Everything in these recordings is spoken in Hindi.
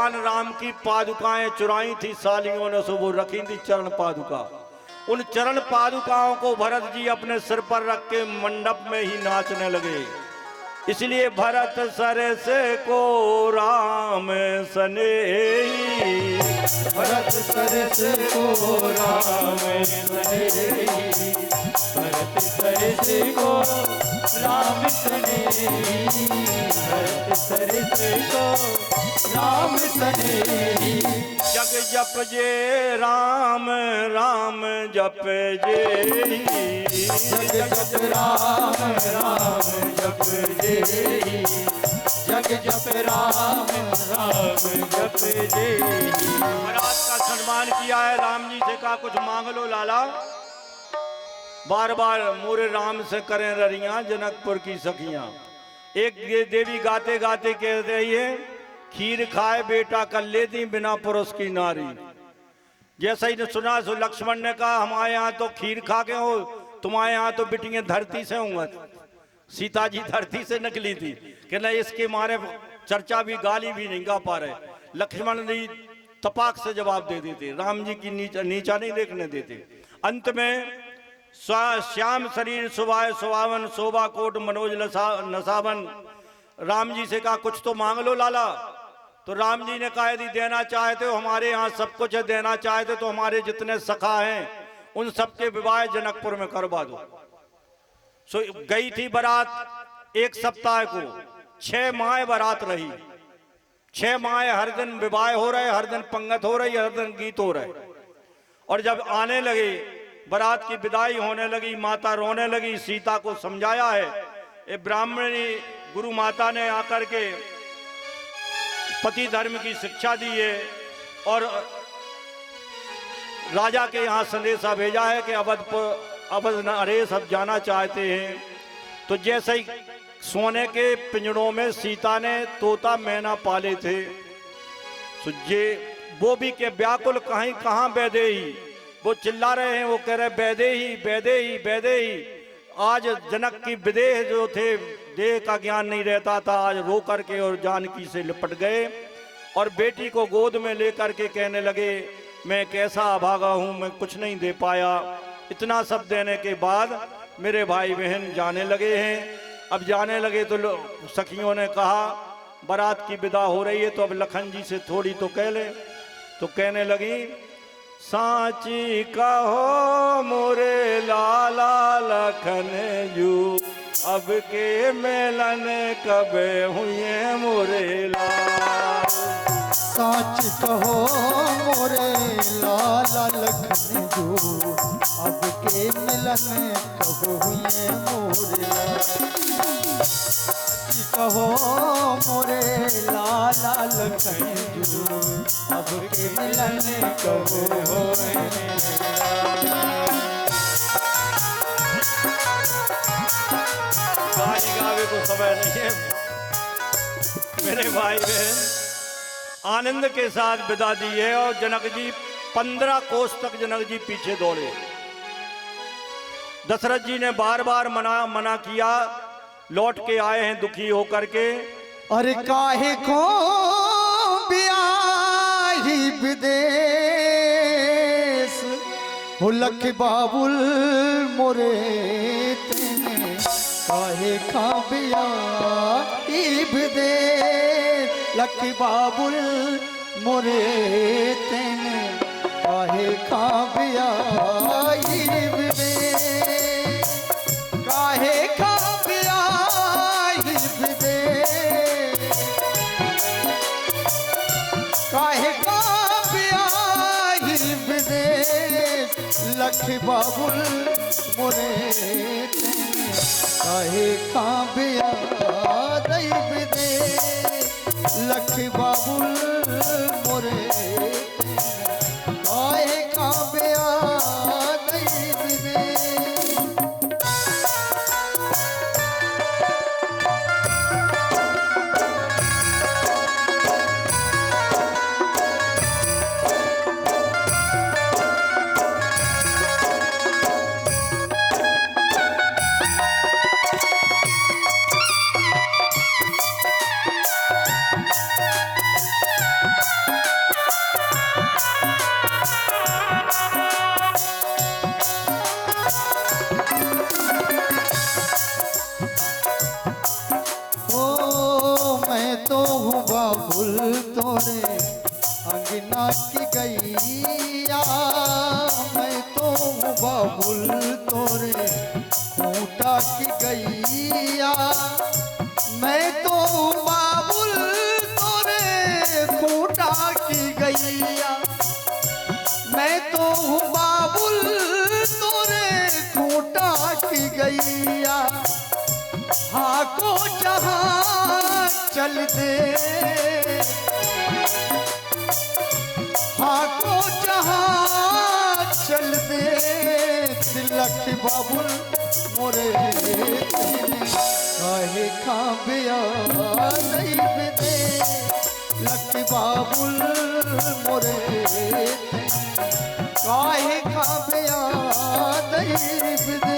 भगवान राम की पादुकाएं चुराई थी सालियों ने, सो वो रखी थी चरण पादुका। उन चरण पादुकाओं को भरत जी अपने सिर पर रख के मंडप में ही नाचने लगे। इसलिए भरत सरस को राम सनेही, भरत सरस को राम सनेही, भरत सरस को राम सनेही, भरत सरस को राम सनेही। जग जप जे राम राम जप जे, जग जप राम राम जप जे, जग जप राम राम जप जे। महाराज का सम्मान किया है। राम जी से कहा कुछ मांग लो लाला। बार बार मोरे राम से करें ररियां जनकपुर की सखियां। एक देवी गाते गाते कह रही है, खीर खाए बेटा कर लेती बिना पुरुष की नारी। जैसा ही सुना सो लक्ष्मण ने कहा हमारे यहाँ तो खीर खा के हो, तुम्हारे यहाँ तो बिटियां धरती से होंगे। सीता जी धरती से निकली थी कि न इसके मारे चर्चा भी गाली भी नहीं गा पा रहे। लक्ष्मण जी तपाक से जवाब दे देते, राम जी की नीचा नहीं देखने देते। अंत में श्याम शरीर सुभाए सुहावन, शोभा कोट मनोज नसावन। राम जी से कहा कुछ तो मांग लो लाला। तो राम जी ने कहा यदि देना चाहते हो हमारे यहाँ सब कुछ है, देना चाहते तो हमारे जितने सखा हैं उन सबके विवाह जनकपुर में करवा दो। सो गई थी बारात एक सप्ताह को, 6 माह बारात रही। 6 माह हर दिन विवाह हो रहे, हर दिन पंगत हो रही, हर दिन गीत हो रहे। और जब आने लगे बारात की विदाई होने लगी, माता रोने लगी। सीता को समझाया है, ये ब्राह्मणी गुरु माता ने आकर के पति धर्म की शिक्षा दी है और राजा के यहाँ संदेशा भेजा है कि अवध नरेश अब जाना चाहते हैं। तो जैसे ही सोने के पिंजड़ों में सीता ने तोता मैना पाले थे, तो ये वो भी के व्याकुल कहीं कहाँ बैदेही, वो चिल्ला रहे हैं, वो कह रहे बैदेही बैदेही बैदेही। आज जनक की विदेह जो थे, देह का ज्ञान नहीं रहता था, आज रो करके और जानकी से लिपट गए और बेटी को गोद में लेकर के कहने लगे मैं कैसा अभागा हूँ, मैं कुछ नहीं दे पाया। इतना सब देने के बाद मेरे भाई बहन जाने लगे हैं। अब जाने लगे तो सखियों ने कहा बारात की विदा हो रही है तो अब लखन जी से थोड़ी तो कह ले। तो कहने लगी सांची कहो मोरे लाला लखन जू, अब के मेलन कब हुए मोरे लाल। साच कहो मोरे लाला लखन जू, अब के मिलन कब हुए मोरे लाल। साच कहो मोरे लाला लखन जू, अब के मिलन कब हुए गाली गावे को समय नहीं है। मेरे भाई बहन आनंद के साथ विदा दी है और जनक जी 15 कोस तक जनक जी पीछे दौड़े। दशरथ जी ने बार बार मना किया, लौट के आए हैं दुखी होकर के। अरे काहे को ब्याही विदेश हो लख बाबुल मोरे तेने, काहे का ब्याही विदेश लख बाबुल मोरे तेने, काहे का ब्याही विदेश, काहे का ब्याही विदेश, काहे का ब्याही विदेश लख बाबुल मोरे तेने, काहे का ब्याही विदेश लख बाबुल मोरे तेने, काहे का ब्याही विदेश। तोरे अंगना की गैया, मैं तो हूँ बाबुल तोरे खूंटा की गैया, मैं तो हूँ बाबुल तोरे खूंटा की गैया, मैं तो हूँ बाबुल तोरे खूंटा की गैया। हाँ को जहाँ चल दे, हाँ को जहाँ चल दे, तिलक बाबुल मोरे काहे खाबिया नहीं दे, लख बाबुल मोरे काहे खाबिया नहीं दे।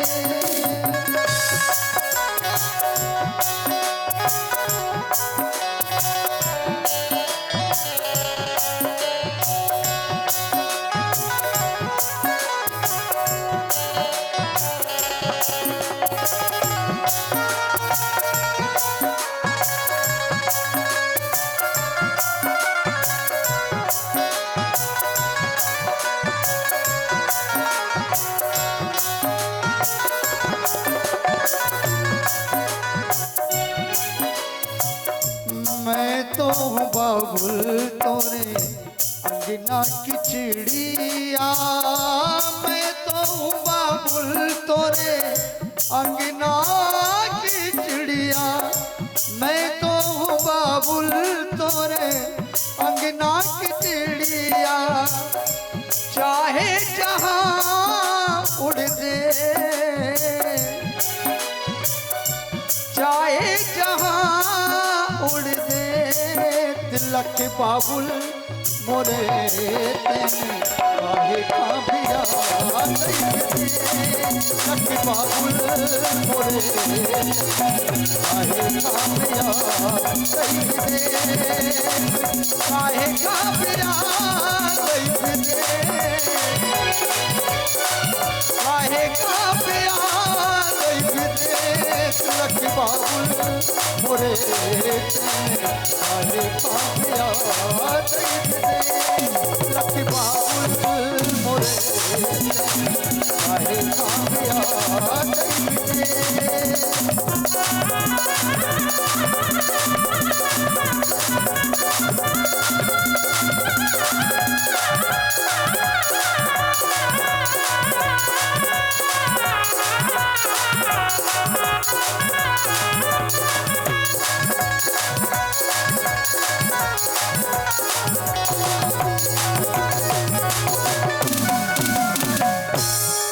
मैं तो हूँ बाबुल तोरे अंगना की चिड़िया, मैं तो हूँ बाबुल तोरे अंगना की चिड़िया, मैं तो हूँ बाबुल तोरे अंगना की चिड़िया। चाहे जहाँ उड़ दे, चाहे जहाँ उड़ दे, तिलक बाबुल मोरे तेने काहे खाबिया नहीं दे, तिलक बाबुल मोरे काहे खाबिया नहीं दे, काहे खाबिया नहीं दे, काहे खाबिया नहीं दे, तिलक बाबुल मोरे काहे खाबिया नहीं दे, तिलक बाबुल मोरे काहे खाबिया नहीं दे।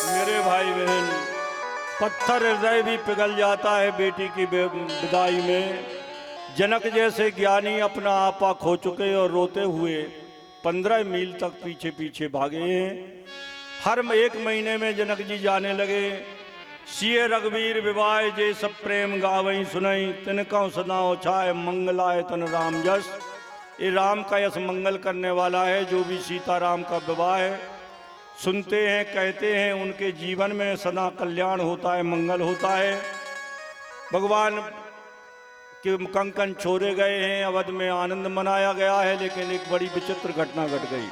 मेरे भाई बहन, पत्थर हृदय भी पिघल जाता है बेटी की विदाई में। जनक जैसे ज्ञानी अपना आपा खो चुके और रोते हुए 15 मील तक पीछे पीछे भागे हैं। हर एक महीने में जनक जी जाने लगे। सिय रघुवीर विवाह जे सब प्रेम गावई सुनई, तिनकौ सदा छाय मंगलाय तन राम जस। ये राम का यश मंगल करने वाला है। जो भी सीता राम का विवाह है सुनते हैं, कहते हैं, उनके जीवन में सदा कल्याण होता है, मंगल होता है। भगवान के कंकन छोड़े गए हैं, अवध में आनंद मनाया गया है, लेकिन एक बड़ी विचित्र घटना घट गई।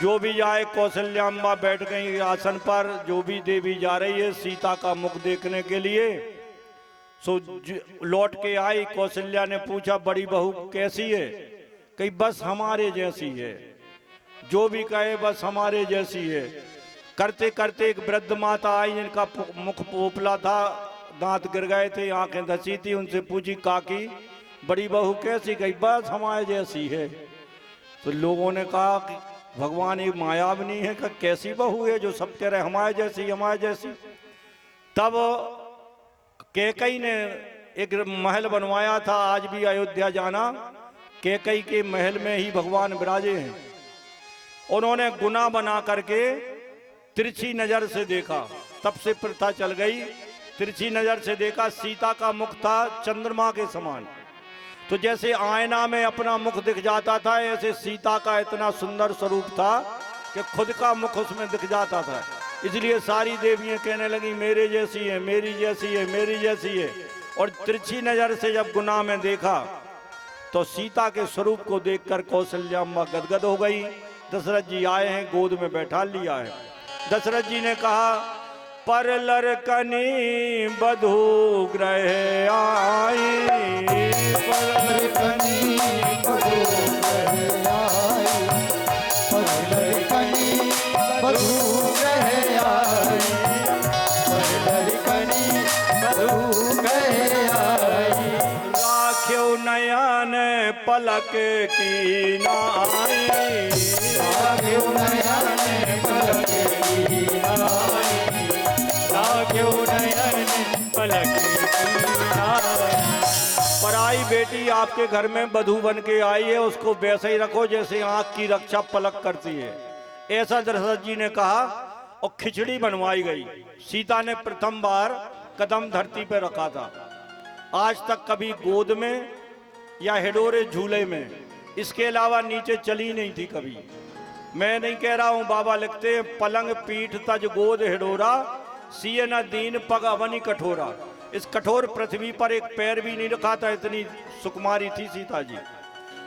जो भी जाए, कौशल्याम्बा बैठ गई आसन पर, जो भी देवी जा रही है सीता का मुख देखने के लिए, सो लौट के आई। कौशल्या ने पूछा, बड़ी बहू कैसी है? कही बस हमारे जैसी है। जो भी कहे बस हमारे जैसी है। करते करते एक वृद्ध माता आई जिनका मुख पोपला था, दांत गिर गए थे, आंखें धसी थी। उनसे पूछी, काकी बड़ी बहू कैसी? कही बस हमारे जैसी है। तो लोगों ने कहा कि भगवान एक मायाविनी है, कि कैसी बहू है जो सब कह रहे हमारे जैसी हमारे जैसी। तब कैकई ने एक महल बनवाया था। आज भी अयोध्या जाना, कैकई के महल में ही भगवान विराजे हैं। उन्होंने गुना बना करके तिरछी नजर से देखा, तब से प्रथा चल गई। तिरछी नजर से देखा, सीता का मुख था चंद्रमा के समान। तो जैसे आईना में अपना मुख दिख जाता था, ऐसे सीता का इतना सुंदर स्वरूप था कि खुद का मुख उसमें दिख जाता था। इसलिए सारी देवियां कहने लगी, मेरे जैसी है, मेरी जैसी है, मेरी जैसी है। और तिरछी नजर से जब गुना में देखा तो सीता के स्वरूप को देखकर कौशल्या अम्मा गदगद हो गई। दशरथ जी आए हैं, गोद में बैठा लिया है। दशरथ जी ने कहा, पर लरकनी बधू ग्रह आई, पर लरकनी बधू ग्रह आई, पर लरकनी बधू ग्रह आई, पर लरकनी बधू ग्रह आई। राख्यो नयन पलक की नाई, राख्यो नयन पलक की नाई, राख्यो नयन पलक की नाई। पराई बेटी आपके घर में बधू बन के आई है, उसको वैसे ही रखो जैसे आंख की रक्षा पलक करती है। ऐसा दशरथ जी ने कहा और खिचड़ी बनवाई गई। सीता ने प्रथम बार कदम धरती पर रखा था। आज तक कभी गोद में या हिडोरे झूले में, इसके अलावा नीचे चली नहीं थी कभी। मैं नहीं कह रहा हूं, बाबा लिखते हैं, पलंग पीठ तज गोद हिडोरा, सिय न दीन पग अवनी कठोरा। इस कठोर पृथ्वी पर एक पैर भी नहीं रखा था, इतनी सुकुमारी थी सीता जी।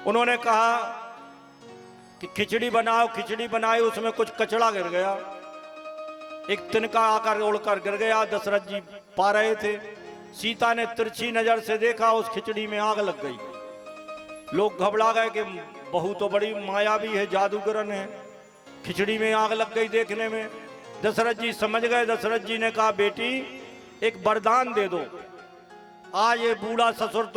उन्होंने कहा कि खिचड़ी बनाओ, खिचड़ी बनाई, उसमें कुछ कचड़ा गिर गया, एक तिनका आकर उड़कर गिर गया। दशरथ जी पा रहे थे, सीता ने तिरछी नजर से देखा, उस खिचड़ी में आग लग गई। लोग घबरा गए कि बहू तो बड़ी मायावी है, जादूगरन है, खिचड़ी में आग लग गई देखने में। दशरथ जी समझ गए। दशरथ जी ने कहा, बेटी एक वरदान दे दो, आज ये बूढ़ा ससुर